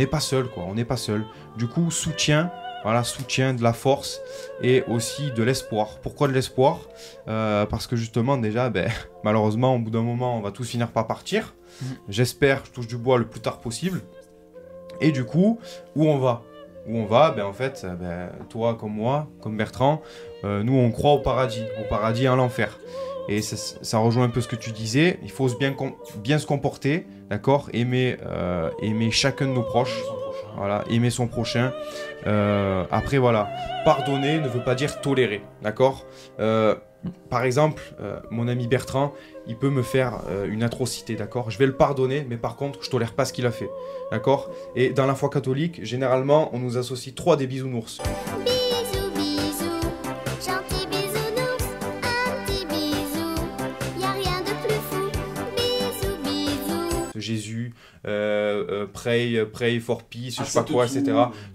pas seul quoi, on n'est pas seul. Du coup soutien. Voilà, soutien, de la force et aussi de l'espoir. Pourquoi de l'espoir? Parce que justement, déjà, malheureusement, au bout d'un moment, on va tous finir par partir. J'espère, je touche du bois le plus tard possible. Et du coup, où on va? Où on va? En fait, toi comme moi, comme Bertrand, nous, on croit au paradis et à l'enfer. Et ça rejoint un peu ce que tu disais. Il faut bien se comporter, d'accord? Aimer chacun de nos proches. Voilà, aimer son prochain. Après, voilà, pardonner ne veut pas dire tolérer, d'accord? Par exemple, mon ami Bertrand, il peut me faire une atrocité, d'accord? Je vais le pardonner, mais par contre, je tolère pas ce qu'il a fait, d'accord? Et dans la foi catholique, généralement, on nous associe 3 des bisounours. Bisous, bisous, gentil bisounours, un petit bisou, y a rien de plus fou. Bisous, bisous. Jésus, pray for peace, je sais pas quoi, etc.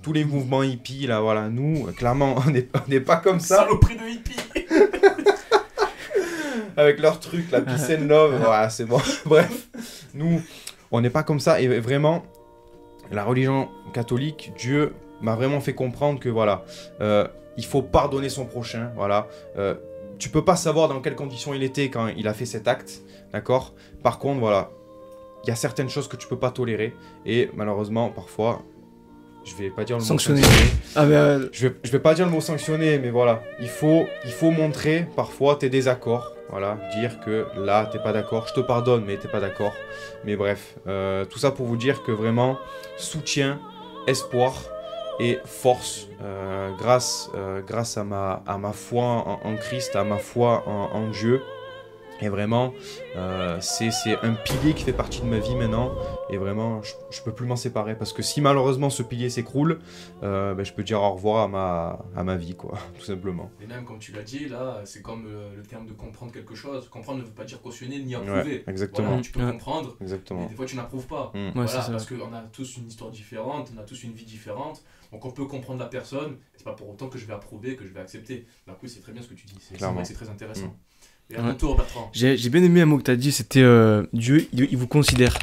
Tous les mouvements hippies, là, voilà, nous, clairement, on n'est pas comme ça. Saloperie de hippie. Avec leurs trucs, la peace and love, voilà, c'est bon. Bref, nous, on n'est pas comme ça. Et vraiment, la religion catholique, Dieu m'a vraiment fait comprendre que, voilà, il faut pardonner son prochain, voilà. Tu peux pas savoir dans quelles conditions il était quand il a fait cet acte, d'accord? Par contre, voilà, il y a certaines choses que tu peux pas tolérer et malheureusement parfois je vais pas dire le mot sanctionner. Je vais pas dire le mot sanctionner, mais voilà, il faut montrer parfois tes désaccords, voilà, dire que là t'es pas d'accord, je te pardonne mais t'es pas d'accord, mais bref, tout ça pour vous dire que vraiment soutien, espoir et force grâce à ma foi en Christ, à ma foi en Dieu. Et vraiment, c'est un pilier qui fait partie de ma vie maintenant. Et vraiment, je peux plus m'en séparer. Parce que si malheureusement ce pilier s'écroule, je peux dire au revoir à ma vie, quoi, tout simplement. Et même comme tu l'as dit, là, c'est comme le terme de comprendre quelque chose. Comprendre ne veut pas dire cautionner ni approuver. Ouais, exactement. Voilà, tu peux comprendre, exactement. mais des fois tu n'approuves pas. Ouais, parce qu'on a tous une histoire différente, on a tous une vie différente. Donc on peut comprendre la personne, c'est pas pour autant que je vais approuver, que je vais accepter. Donc oui, c'est très bien ce que tu dis, c'est vrai que c'est très intéressant. Et à mon tour, Bertrand. J'ai bien aimé un mot que tu as dit, c'était Dieu, il vous considère.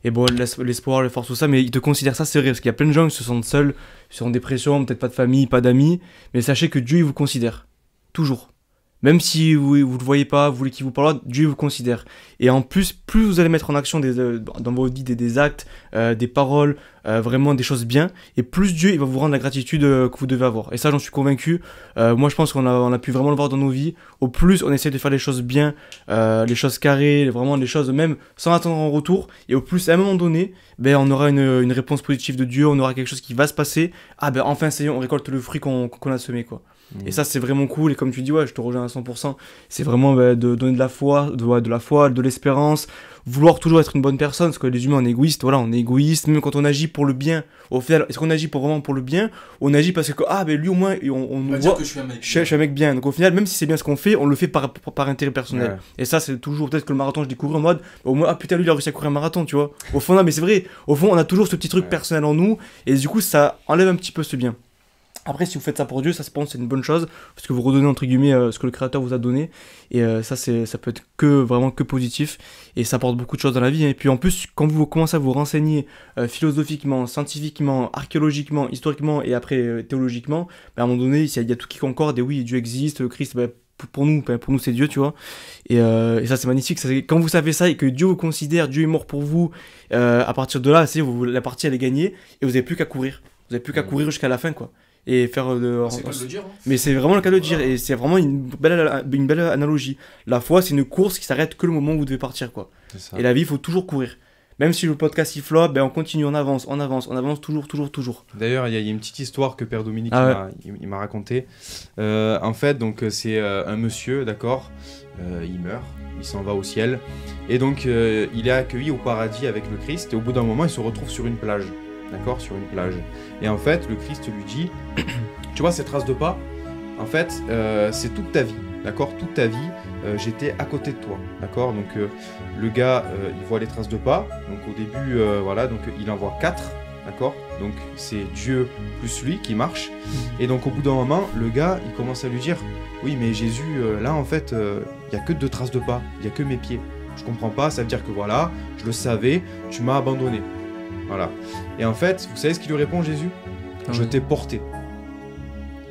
Et bon, l'espoir, la force, tout ça, mais il te considère, ça c'est vrai, parce qu'il y a plein de gens qui se sentent seuls, qui sont en dépression, peut-être pas de famille, pas d'amis, mais sachez que Dieu, il vous considère. Toujours. Même si vous ne le voyez pas, vous voulez qu'il vous parle, Dieu vous considère. Et en plus, plus vous allez mettre en action dans vos vies des actes, des paroles, vraiment des choses bien, et plus Dieu il va vous rendre la gratitude que vous devez avoir. Et ça, j'en suis convaincu. Moi, je pense qu'on a pu vraiment le voir dans nos vies. Au plus, on essaie de faire les choses bien, les choses carrées, vraiment les choses même sans attendre en retour. Et au plus, à un moment donné, on aura une réponse positive de Dieu, on aura quelque chose qui va se passer. Ah enfin, ça y est, on récolte le fruit qu'on a semé, quoi. Et ça c'est vraiment cool, et comme tu dis, ouais, je te rejoins à 100%, c'est vraiment de donner de la foi, de l'espérance, vouloir toujours être une bonne personne, parce que les humains on est égoïstes, voilà, on est égoïste, même quand on agit pour le bien, au final, est-ce qu'on agit vraiment pour le bien, on agit parce que, lui au moins, on voit dire que je suis un mec bien, donc au final, même si c'est bien ce qu'on fait, on le fait par intérêt personnel, et ça c'est toujours, peut-être que le marathon je découvre en mode, au moins, putain lui il a réussi à courir un marathon, tu vois, au fond, non mais c'est vrai, au fond on a toujours ce petit truc personnel en nous, et du coup ça enlève un petit peu ce bien. Après, si vous faites ça pour Dieu, ça je pense c'est une bonne chose, parce que vous redonnez entre guillemets ce que le Créateur vous a donné, et ça peut être vraiment que positif, et ça apporte beaucoup de choses dans la vie. Et puis en plus, quand vous commencez à vous renseigner philosophiquement, scientifiquement, archéologiquement, historiquement et après théologiquement, à un moment donné, il y a tout qui concorde, et oui, Dieu existe, Christ, pour nous c'est Dieu, tu vois, et ça c'est magnifique. Quand vous savez ça et que Dieu vous considère, Dieu est mort pour vous, à partir de là, la partie elle est gagnée, et vous n'avez plus qu'à courir, courir jusqu'à la fin, quoi. Et faire c'est le cas de le dire, hein. Mais c'est vraiment le cas de le dire, et c'est vraiment une belle analogie. La foi c'est une course qui s'arrête que le moment où vous devez partir, quoi. Et la vie il faut toujours courir, Même si le podcast il flop, ben on continue, on avance, toujours. D'ailleurs, il y a une petite histoire que Père Dominique il m'a racontée. En fait, donc c'est un monsieur, d'accord, il meurt, il s'en va au ciel, et donc il est accueilli au paradis avec le Christ, et au bout d'un moment, il se retrouve sur une plage, d'accord, sur une plage. Et en fait, le Christ lui dit, tu vois ces traces de pas, en fait, c'est toute ta vie, d'accord, toute ta vie, j'étais à côté de toi, d'accord. Donc le gars, il voit les traces de pas, donc au début, voilà, donc il en voit 4. D'accord, donc c'est Dieu plus lui qui marche. Et donc au bout d'un moment, le gars, il commence à lui dire, oui mais Jésus, là en fait, il n'y a que 2 traces de pas, il n'y a que mes pieds. Je comprends pas, ça veut dire que voilà, je le savais, tu m'as abandonné. Voilà. Et en fait, vous savez ce qu'il lui répond Jésus ? Je t'ai porté.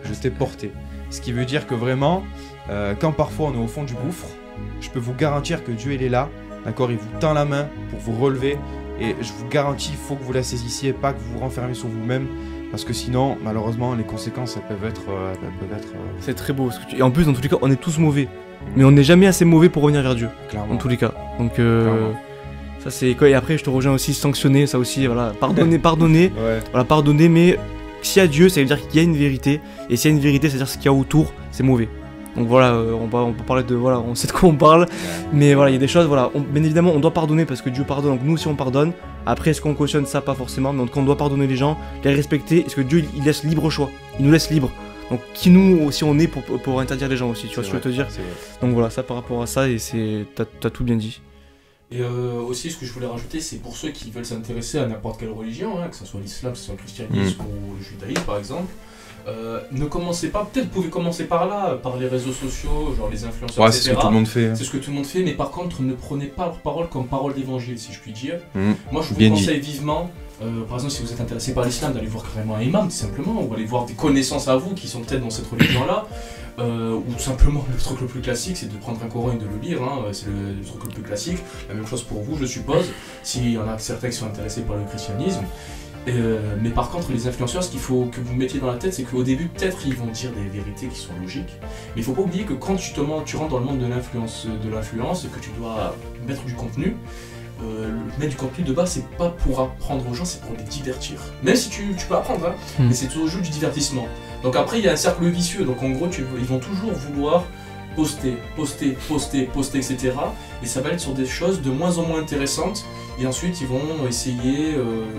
Je t'ai porté. Ce qui veut dire que vraiment, quand parfois on est au fond du gouffre, je peux vous garantir que Dieu il est là, d'accord, il vous tend la main pour vous relever. Et je vous garantis, il faut que vous la saisissiez, pas que vous vous renfermiez sur vous-même, parce que sinon, malheureusement, les conséquences, elles peuvent être... C'est très beau. Et en plus, dans tous les cas, on est tous mauvais. Mais on n'est jamais assez mauvais pour revenir vers Dieu. Clairement. Dans tous les cas. Donc, ça c'est quoi. Et après, je te rejoins aussi, sanctionner, ça aussi, voilà. Pardonner. Ouais. Voilà, pardonner, mais s'il y a Dieu, ça veut dire qu'il y a une vérité. Et s'il y a une vérité, c'est-à-dire ce qu'il y a autour, c'est mauvais. Donc voilà, on peut parler de... Voilà, on sait de quoi on parle. Mais voilà, il y a des choses, voilà. Bien évidemment, on doit pardonner parce que Dieu pardonne. Donc nous aussi, on pardonne. Après, est-ce qu'on cautionne ça? Pas forcément. Mais en tout cas, on doit pardonner les gens, les respecter. Est-ce que Dieu, il laisse libre choix? Il nous laisse libre. Donc qui nous aussi on est pour interdire les gens aussi, tu vois ce que je veux te dire. Donc voilà, ça par rapport à ça, et t'as tout bien dit. Et aussi, ce que je voulais rajouter, c'est pour ceux qui veulent s'intéresser à n'importe quelle religion, hein, que ce soit l'islam, que ce soit le christianisme ou le judaïsme par exemple. Ne commencez pas, peut-être vous pouvez commencer par là, par les réseaux sociaux, genre les influenceurs, etc. C'est ce que tout le monde fait. C'est ce que tout le monde fait, mais par contre, ne prenez pas leur parole comme parole d'évangile, si je puis dire. Moi, je vous conseille vivement, par exemple, si vous êtes intéressé par l'islam, d'aller voir carrément un imam, tout simplement, ou aller voir des connaissances à vous qui sont peut-être dans cette religion-là. Ou tout simplement, le truc le plus classique, c'est de prendre un Coran et de le lire, hein, c'est le truc le plus classique. La même chose pour vous, je suppose, s'il y en a certains qui sont intéressés par le christianisme. Mais par contre, les influenceurs, ce qu'il faut que vous mettiez dans la tête, c'est qu'au début, peut-être, ils vont dire des vérités qui sont logiques. Mais il ne faut pas oublier que quand justement tu rentres dans le monde de l'influence et que tu dois mettre du contenu, mettre du contenu de base, c'est pas pour apprendre aux gens, c'est pour les divertir. Même si tu peux apprendre, hein, mais c'est toujours du divertissement. Donc après, il y a un cercle vicieux. Donc en gros, ils vont toujours vouloir poster, etc. Et ça va être sur des choses de moins en moins intéressantes. Et ensuite, ils vont essayer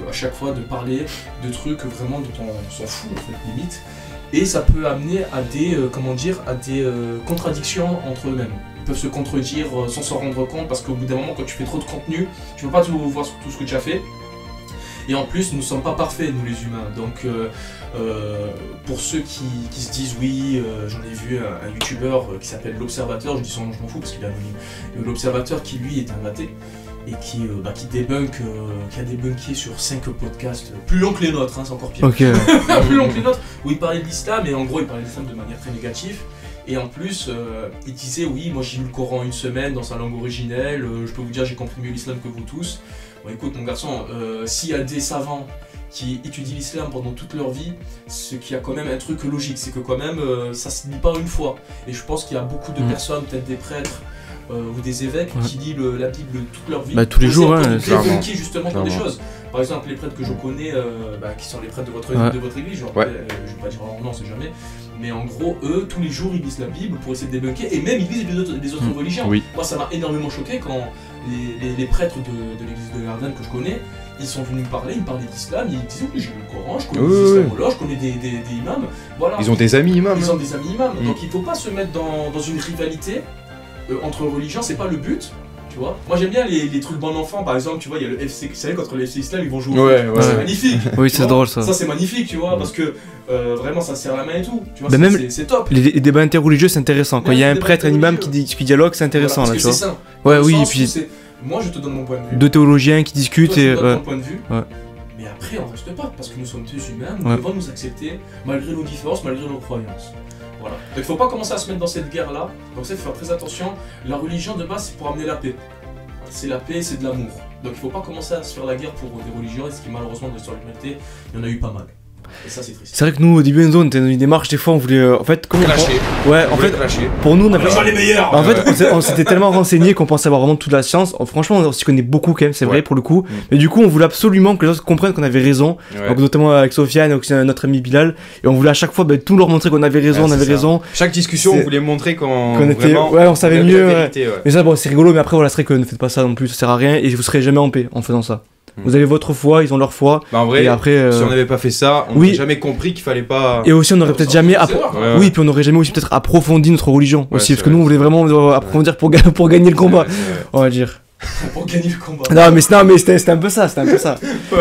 à chaque fois de parler de trucs vraiment dont on s'en fout, en fait, limite. Et ça peut amener à des, contradictions entre eux-mêmes. Ils peuvent se contredire sans s'en rendre compte, parce qu'au bout d'un moment, quand tu fais trop de contenu, tu peux pas tout voir sur tout ce que tu as fait. Et en plus, nous ne sommes pas parfaits, nous les humains. Donc, pour ceux qui se disent oui, j'en ai vu un youtubeur qui s'appelle L'Observateur, je dis son nom, je m'en fous parce qu'il est anonyme. L'Observateur qui lui est un athée et qui a débunké sur 5 podcasts, plus longs que les nôtres, hein, c'est encore pire. Okay. Plus longs que les nôtres, où il parlait de l'islam, et en gros il parlait de l'islam de manière très négative. Et en plus, il disait oui, moi j'ai lu le Coran une semaine dans sa langue originelle, je peux vous dire j'ai compris mieux l'islam que vous tous. Bon écoute mon garçon, s'il y a des savants qui étudient l'islam pendant toute leur vie, ce qui a quand même un truc logique, c'est que quand même ça se lit pas une fois. Et je pense qu'il y a beaucoup de personnes, peut-être des prêtres ou des évêques qui lisent la Bible toute leur vie. Bah, tous les jours, hein, débunker justement pour des choses. Par exemple, les prêtres que je connais, qui sont les prêtres de votre église, genre, je vais pas dire leur nom, c'est jamais. Mais en gros, eux, tous les jours, ils lisent la Bible pour essayer de débunker, et même ils lisent les autres religions. Oui. Moi, ça m'a énormément choqué quand les prêtres de l'église de Gardanne que je connais, ils sont venus me parler, ils me parlaient d'islam, ils disaient oui, j'ai lu le Coran, je connais des islamologues, je connais des imams. Voilà. Ils ont des amis imams. Ils ont des amis imams. Donc il ne faut pas se mettre dans une rivalité entre religions, c'est pas le but. Tu vois, moi j'aime bien les trucs bon enfant, par exemple, tu vois, il y a le FC, vous savez, contre le FC Islam, ils vont jouer au foot. C'est magnifique. Oui, c'est drôle ça. Ça c'est magnifique, tu vois, parce que vraiment ça serre la main et tout. Tu vois, c'est top. Les débats interreligieux, c'est intéressant. Quand il y a un prêtre, un imam qui dialogue, c'est intéressant là, tu vois. C'est sain. Ouais, oui, et puis. Moi je te donne mon point de vue. Deux théologiens qui discutent et. Toi, ton point de vue. Ouais. Mais après, on reste pas, parce que nous sommes tous humains, nous devons nous accepter malgré nos différences, malgré nos croyances. Voilà. Donc il faut pas commencer à se mettre dans cette guerre-là. Donc ça, il faut faire très attention. La religion de base, c'est pour amener la paix. C'est la paix, c'est de l'amour. Donc il faut pas commencer à se faire la guerre pour des religions, et ce qui malheureusement dans l'histoire de l'humanité, il y en a eu pas mal. Et ça, c'est triste. C'est vrai que nous, au début, Enzo, on était dans une démarche, des fois, on voulait. En fait, comment Clasher. Ouais, en fait, pour nous, on avait. On est les meilleurs. En fait, on s'était tellement renseigné qu'on pensait avoir vraiment toute la science. Franchement, on s'y connaît beaucoup quand même, c'est vrai pour le coup. Mais du coup, on voulait absolument que les autres comprennent qu'on avait raison. Donc, notamment avec Sofiane, avec notre ami Bilal. Et on voulait à chaque fois tout leur montrer qu'on avait raison, on avait raison. Chaque discussion, on voulait montrer qu'on était. vraiment, ouais, on savait mieux. Vérité, Mais ça, bon, c'est rigolo, mais après, voilà, c'est vrai que ne faites pas ça non plus, ça sert à rien. Et vous serez jamais en paix en faisant ça. Vous avez votre foi, ils ont leur foi. Bah en vrai, et après, si on n'avait pas fait ça, on n'aurait jamais compris qu'il fallait pas. Et aussi, on aurait peut-être jamais. Oui, puis on aurait jamais aussi peut-être approfondi notre religion aussi, parce que nous, on voulait vraiment approfondir pour gagner le combat, on va dire. Pour gagner le combat. Non, mais c'était un peu ça,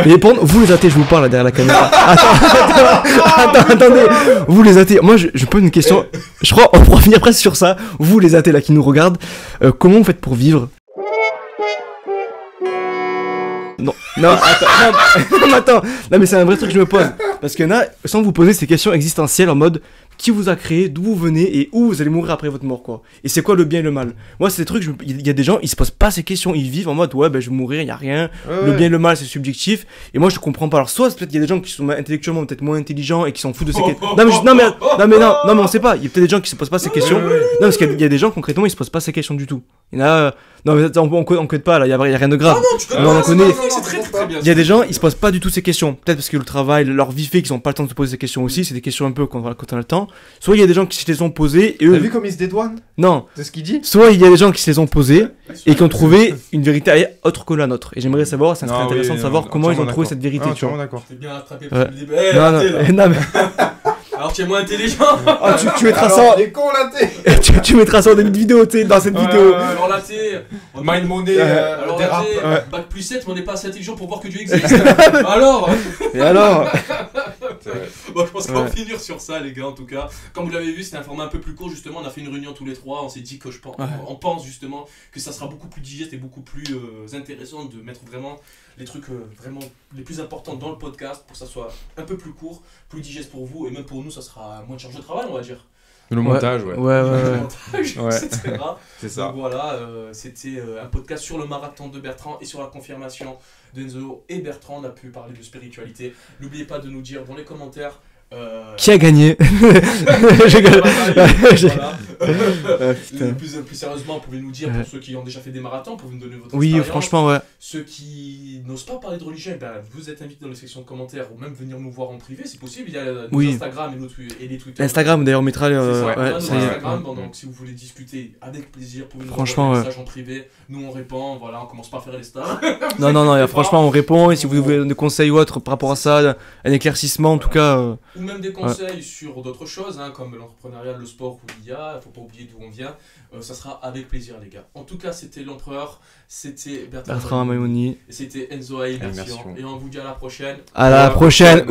Mais pour vous les athées, je vous parle là derrière la caméra. Attendez, vous les athées. Moi, je pose une question. Je crois, on pourra finir presque sur ça. Vous les athées là qui nous regardent, comment vous faites pour vivre? Non, attends. Non, mais c'est un vrai truc que je me pose. Parce qu'il y en a, sans vous poser ces questions existentielles en mode qui vous a créé, d'où vous venez et où vous allez mourir après votre mort, quoi. Et c'est quoi le bien et le mal? Moi, c'est des trucs, il y a des gens, ils se posent pas ces questions, ils vivent en mode ouais, ben je vais mourir, y a rien. Le bien et le mal, c'est subjectif. Et moi, je comprends pas. Alors, soit peut-être il y a des gens qui sont intellectuellement peut-être moins intelligents et qui s'en foutent de ces questions. Non, mais on sait pas. Il y a peut-être des gens qui se posent pas ces questions. Non, parce qu'il y a des gens, concrètement, ils se posent pas ces questions du tout. Il y en a. Non, mais on code pas là, y a rien de grave. Non, on connaît. Très bien. Il y a des gens, ils se posent pas du tout ces questions. Peut-être parce que le travail, leur vie fait qu'ils ont pas le temps de se poser ces questions aussi. C'est des questions un peu quand on a le temps. Soit il y a des gens qui se les ont posées et eux. T'as vu comme ils se dédouanent? Non. C'est ce qu'il dit? Soit il y a des gens qui se les ont posées et qui ont trouvé une vérité autre que la nôtre. Et j'aimerais savoir, ça serait intéressant de savoir comment ils ont trouvé cette vérité. Tu vois. D'accord. T'es bien rattrapé. Non, mais. Alors tu es moins intelligent. Tu mettras ça. Les cons là, tu mettras ça dans une vidéo, tu sais, dans cette vidéo. Alors là, t'es. Mind Money, alors là, t'es. Bac plus 7, mais on n'est pas assez intelligent pour voir que Dieu existe. Alors. Et alors. Bon, je pense qu'on va finir sur ça, les gars, en tout cas. Comme vous l'avez vu, c'était un format un peu plus court, justement. On a fait une réunion tous les trois. On s'est dit que on pense justement que ça sera beaucoup plus digeste et beaucoup plus intéressant de mettre vraiment les trucs vraiment les plus importants dans le podcast pour que ça soit un peu plus court, plus digeste pour vous et même pour nous, ça sera moins de charge de travail, on va dire. Le montage, ouais. Le montage, etc. C'est ça. Donc voilà, c'était un podcast sur le marathon de Bertrand et sur la confirmation d'Enzo et Bertrand. On a pu parler de spiritualité. N'oubliez pas de nous dire dans les commentaires qui a gagné. Plus sérieusement, vous pouvez nous dire pour ceux qui ont déjà fait des marathons, pour nous donner votre expérience. Oui, franchement, ouais. Ceux qui n'osent pas parler de religion, vous êtes invités dans les sections de commentaires ou même venir nous voir en privé, c'est possible. Il y a nos Instagram et les Twitter. Instagram, d'ailleurs, on mettra Instagram, donc si vous voulez discuter avec plaisir, vous pouvez nous envoyer un message en privé. Nous, on répond. Voilà, on commence pas à faire les stars. Non, franchement, on répond. Et si vous voulez des conseils ou autre par rapport à ça, un éclaircissement, en tout cas. Ou même des conseils sur d'autres choses, comme l'entrepreneuriat, le sport ou l'IA, il faut pas oublier d'où on vient, ça sera avec plaisir, les gars. En tout cas, c'était l'Empereur, c'était Bertrand Maimoni, et c'était Enzo A. Immersion. Et on vous dit à la prochaine. À la prochaine.